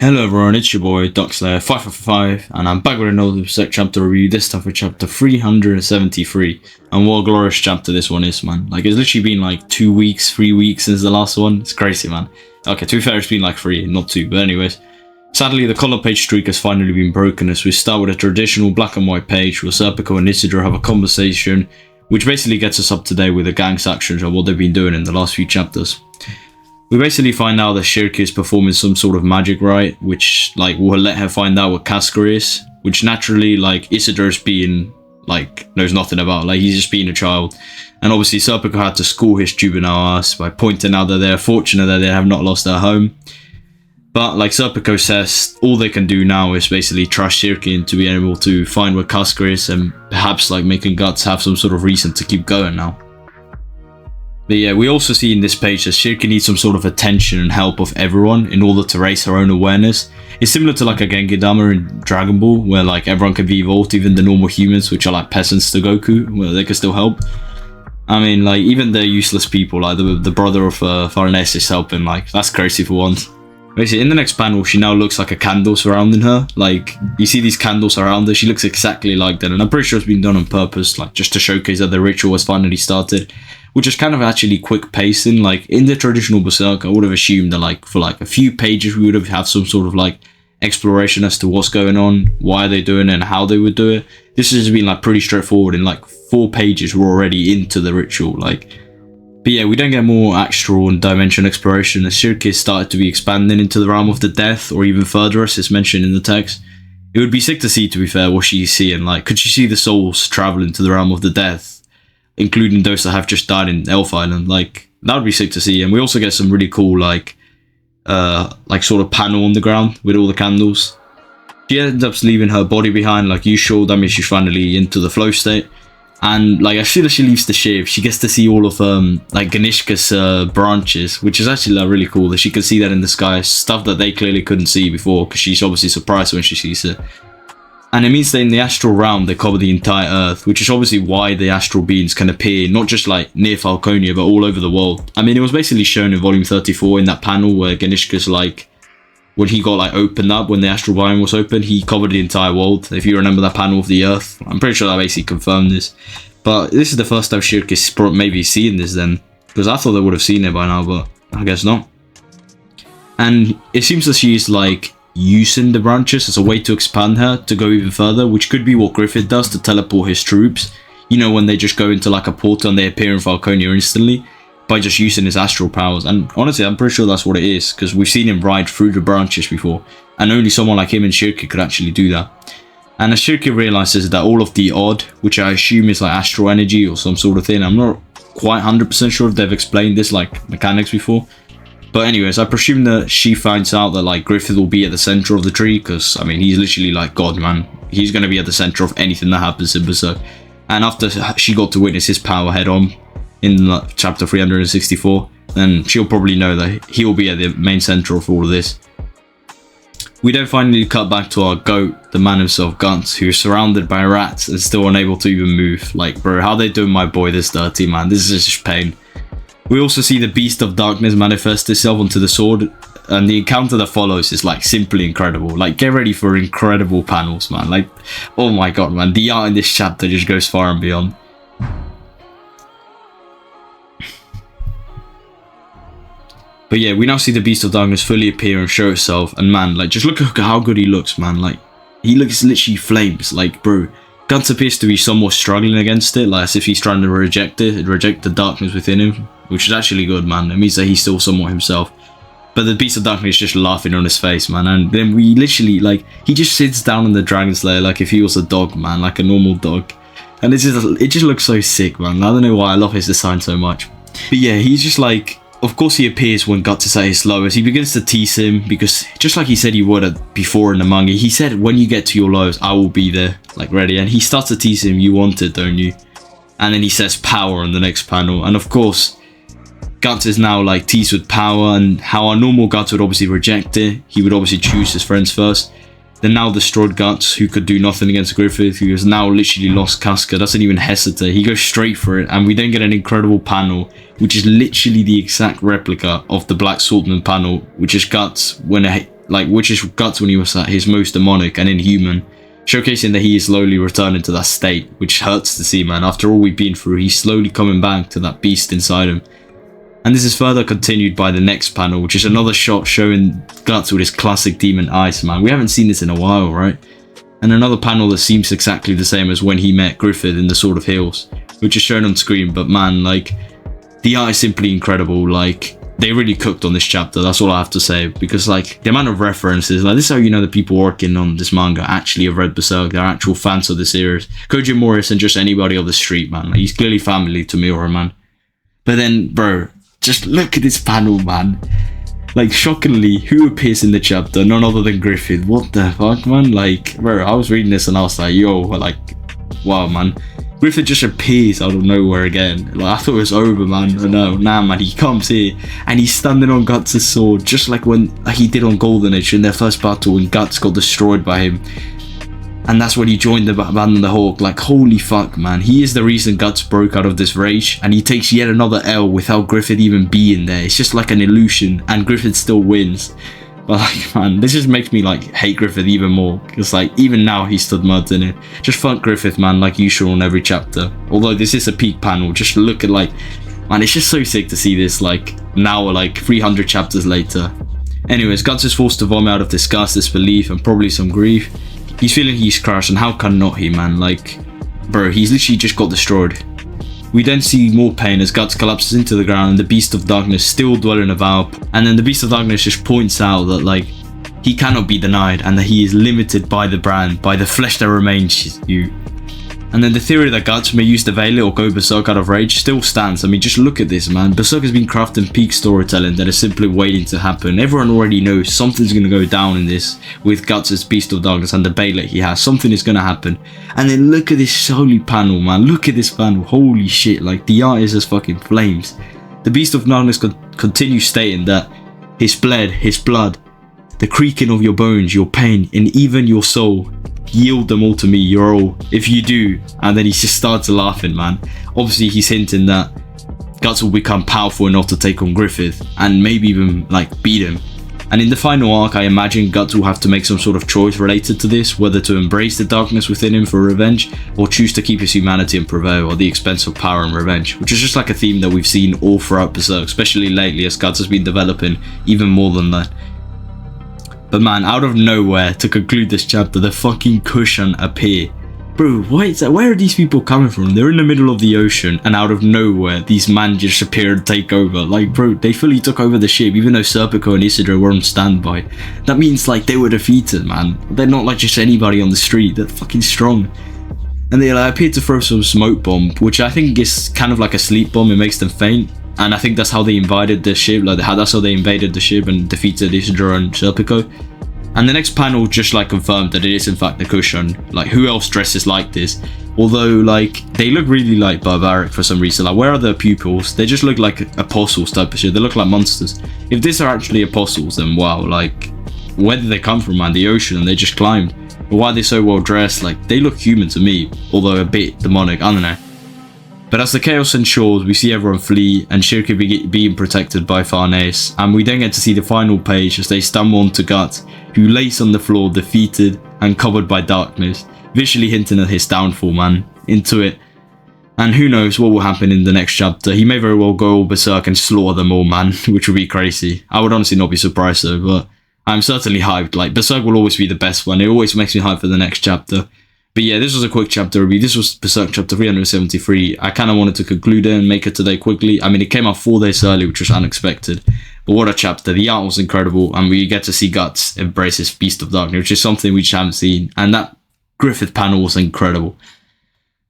Hello everyone, it's your boy Doxlayer555 and I'm back with another Berserk chapter review, this time for chapter 373. And what a glorious chapter this one is, man. Like, it's literally been like 3 weeks since the last one. It's crazy, man. Okay, to be fair, it's been like 3, not 2, but anyways. Sadly, the color page streak has finally been broken as we start with a traditional black and white page where Serpico and Isidore have a conversation, which basically gets us up to date with the gang's actions and what they've been doing in the last few chapters. We basically find out that Shirky is performing some sort of magic rite, which, like, will let her find out what Casca is, which naturally, like, Isidore's being, like, knows nothing about, like, he's just being a child. And obviously Serpico had to school his juvenile ass by pointing out that they're fortunate that they have not lost their home. But, like Serpico says, all they can do now is basically trust Shirky into being able to find where Casca is and perhaps, like, making Guts have some sort of reason to keep going now. But yeah, we also see in this page that Shirky needs some sort of attention and help of everyone in order to raise her own awareness. It's similar to like a Genki-Dama in Dragon Ball, where like everyone can be evolved, even the normal humans, which are like peasants to Goku, where they can still help. I mean, like, even the useless people, like the brother of Farnes is helping, like, that's crazy for once. Basically, in the next panel, she now looks like a candle surrounding her. Like, you see these candles around her, she looks exactly like that, and I'm pretty sure it's been done on purpose, like, just to showcase that the ritual has finally started. Which is kind of actually quick pacing. Like, in the traditional Berserk, I would have assumed that, like, for like a few pages we would have had some sort of like exploration as to what's going on, why they're doing it, and how they would do it. This has been like pretty straightforward. In like 4 pages we're already into the ritual. Like, but yeah, we don't get more astral and dimension exploration as Shirky started to be expanding into the realm of the death, or even further as it's mentioned in the text. It would be sick to see, to be fair, what she's seeing. Like, could she see the souls traveling to the realm of the death, including those that have just died in Elf Island? Like, that would be sick to see. And we also get some really cool, like sort of panel on the ground with all the candles. She ends up leaving her body behind, like usual. That means she's finally into the flow state. And like, as soon as she leaves the ship, she gets to see all of like Ganishka's branches, which is actually like really cool that she can see that in the sky, stuff that they clearly couldn't see before, because she's obviously surprised when she sees it. And it means that in the astral realm, they cover the entire Earth, which is obviously why the astral beings can appear not just like near Falconia, but all over the world. I mean, it was basically shown in volume 34 in that panel where Ganishka's like, when he got like opened up, when the astral biome was open, he covered the entire world. If you remember that panel of the Earth, I'm pretty sure that basically confirmed this. But this is the first time Shirky's maybe seeing this then, because I thought they would have seen it by now, but I guess not. And it seems that she's like using the branches as a way to expand her to go even further, which could be what Griffith does to teleport his troops. You know, when they just go into like a portal and they appear in Falconia instantly by just using his astral powers. And honestly, I'm pretty sure that's what it is, because we've seen him ride through the branches before, and only someone like him and Shirky could actually do that. And as Shirky realizes that all of the odd, which I assume is like astral energy or some sort of thing, I'm not quite 100% sure if they've explained this like mechanics before. But anyways, I presume that she finds out that like Griffith will be at the center of the tree, because I mean, he's literally like God, man. He's going to be at the center of anything that happens in Berserk. And after she got to witness his power head on in like, chapter 364, then she'll probably know that he'll be at the main center of all of this. We then finally cut back to our goat, the man himself, Guts, who's surrounded by rats and still unable to even move. Like, bro, how they doing my boy this dirty, man? This is just pain. We also see the Beast of Darkness manifest itself onto the sword, and the encounter that follows is like simply incredible. Like, get ready for incredible panels, man. Like, oh my god, man, the art in this chapter just goes far and beyond. But yeah, we now see the Beast of Darkness fully appear and show itself, and man, like, just look at how good he looks, man. Like, he looks literally flames. Like, bro, Guts appears to be somewhat struggling against it, like as if he's trying to reject it, reject the darkness within him, which is actually good, man. It means that he's still somewhat himself. But the Beast of Darkness is just laughing on his face, man. And then we literally, like, he just sits down on the Dragon's Lair like if he was a dog, man, like a normal dog. And it just looks so sick, man. I don't know why I love his design so much. But yeah, he's just like, of course he appears when Guts is at his lowest. He begins to tease him because just like he said he would before in the manga, he said, when you get to your lowest, I will be there, like ready. And he starts to tease him, you want it, don't you? And then he says power on the next panel. And of course, Guts is now like teased with power, and how our normal Guts would obviously reject it. He would obviously choose his friends first. the now destroyed Guts, who could do nothing against Griffith, who has now literally lost Casca, doesn't even hesitate. He goes straight for it, and we then get an incredible panel, which is literally the exact replica of the Black Swordsman panel, which is Guts when he was at his most demonic and inhuman, showcasing that he is slowly returning to that state, which hurts to see, man. After all we've been through, he's slowly coming back to that beast inside him. And this is further continued by the next panel, which is another shot showing Guts with his classic demon eyes, man. We haven't seen this in a while, right? And another panel that seems exactly the same as when he met Griffith in the Sword of Hills, which is shown on screen. But man, like, the art is simply incredible. Like, they really cooked on this chapter, that's all I have to say. Because, like, the amount of references, like, this is how you know the people working on this manga actually have read Berserk. They're actual fans of the series. Koji Morris and just anybody on the street, man. Like, he's clearly family to Miura, man. But then, bro, just look at this panel, man. Like, shockingly, who appears in the chapter? None other than Griffith. What the fuck, man? Like, bro, I was reading this and I was like, yo, like, wow, man. Griffith just appears out of nowhere again. Like, I thought it was over, man. But no, nah, man. He comes here and he's standing on Guts' sword, just like when he did on Golden Age in their first battle when Guts got destroyed by him. And that's when he joined the Band of the Hawk. Like, holy fuck, man. He is the reason Guts broke out of this rage. And he takes yet another L without Griffith even being there. It's just like an illusion. And Griffith still wins. But, like, man, this just makes me, like, hate Griffith even more. Because, like, even now he stood mud in it. Just fuck Griffith, man, like usual in every chapter. Although this is a peak panel. Just look at, like... Man, it's just so sick to see this, like, now, like, 300 chapters later. Anyways, Guts is forced to vomit out of disgust, disbelief, and probably some grief. He's feeling he's crushed, and how can not he, man? Like, bro, he's literally just got destroyed. We then see more pain as Guts collapses into the ground and the Beast of Darkness still dwelling about. And then the Beast of Darkness just points out that, like, he cannot be denied and that he is limited by the brand, by the flesh that remains you. And then the theory that Guts may use the Veil or go Berserk out of rage still stands. I mean, just look at this, man. Berserk has been crafting peak storytelling that is simply waiting to happen. Everyone already knows something's going to go down in this with Guts' Beast of Darkness and the Beyblade he has. Something is going to happen. And then look at this holy panel, man. Look at this panel. Holy shit. Like, the art is just fucking flames. The Beast of Darkness continues stating that his blood, the creaking of your bones, your pain, and even your soul, yield them all to me, you're all, if you do. And then he just starts laughing, man. Obviously he's hinting that Guts will become powerful enough to take on Griffith and maybe even, like, beat him. And in the final arc, I imagine Guts will have to make some sort of choice related to this, whether to embrace the darkness within him for revenge or choose to keep his humanity and prevail at the expense of power and revenge, which is just like a theme that we've seen all throughout Berserk, especially lately as Guts has been developing even more than that. But man, out of nowhere, to conclude this chapter, the fucking cushion appear. Bro, what is that? Where are these people coming from? They're in the middle of the ocean, and out of nowhere, these men just appear and take over. Like, bro, they fully took over the ship, even though Serpico and Isidro were on standby. That means, like, they were defeated, man. They're not like just anybody on the street. They're fucking strong. And they appear to throw some smoke bomb, which I think is kind of like a sleep bomb. It makes them faint. And I think that's how they invaded the ship, like that's how they invaded the ship and defeated Isidro and Serpico. And the next panel just like confirmed that it is in fact the cushion. Like, who else dresses like this? Although, like, they look really like barbaric for some reason. Like, where are their pupils? They just look like apostles type of shit. They look like monsters. If these are actually apostles, then wow, like, where did they come from, man? The ocean, and they just climbed. But why are they so well dressed? Like, they look human to me, although a bit demonic, I don't know. But as the chaos ensures, we see everyone flee and Shirky being protected by Farnese, and we then get to see the final page as they stumble onto Guts, who lays on the floor defeated and covered by darkness, visually hinting at his downfall, man, into it. And who knows what will happen in the next chapter. He may very well go all berserk and slaughter them all, man, which would be crazy. I would honestly not be surprised though, but I'm certainly hyped. Like, Berserk will always be the best one. It always makes me hyped for the next chapter. But yeah, this was a quick chapter review. This was Berserk chapter 373. I kind of wanted to conclude it and make it today quickly. I mean, it came out 4 days early, which was unexpected. But what a chapter. The art was incredible, and we get to see Guts embrace his Beast of Darkness, which is something we just haven't seen. And that Griffith panel was incredible.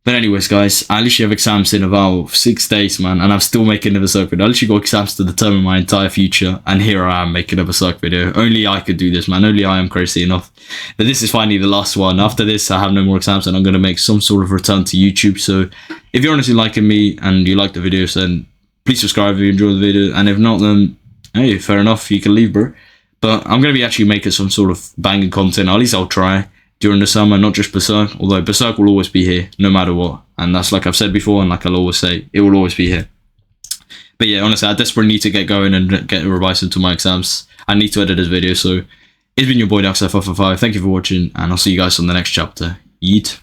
But anyways, guys, I literally have exams in about 6 days, man, and I'm still making a Berserk video. I literally got exams to determine my entire future, and here I am making a Berserk video. Only I could do this, man. Only I am crazy enough. But this is finally the last one. After this, I have no more exams, and I'm going to make some sort of return to YouTube. So if you're honestly liking me and you like the videos, then please subscribe if you enjoy the video. And if not, then hey, fair enough, you can leave, bro. But I'm going to be actually making some sort of banging content, or at least I'll try, during the summer, not just Berserk, although Berserk will always be here, no matter what. And that's like I've said before, and like I'll always say, it will always be here. But yeah, honestly, I desperately need to get going and get revising to my exams. I need to edit this video, so it's been your boy Darkside555. Thank you for watching, and I'll see you guys on the next chapter. Yeet.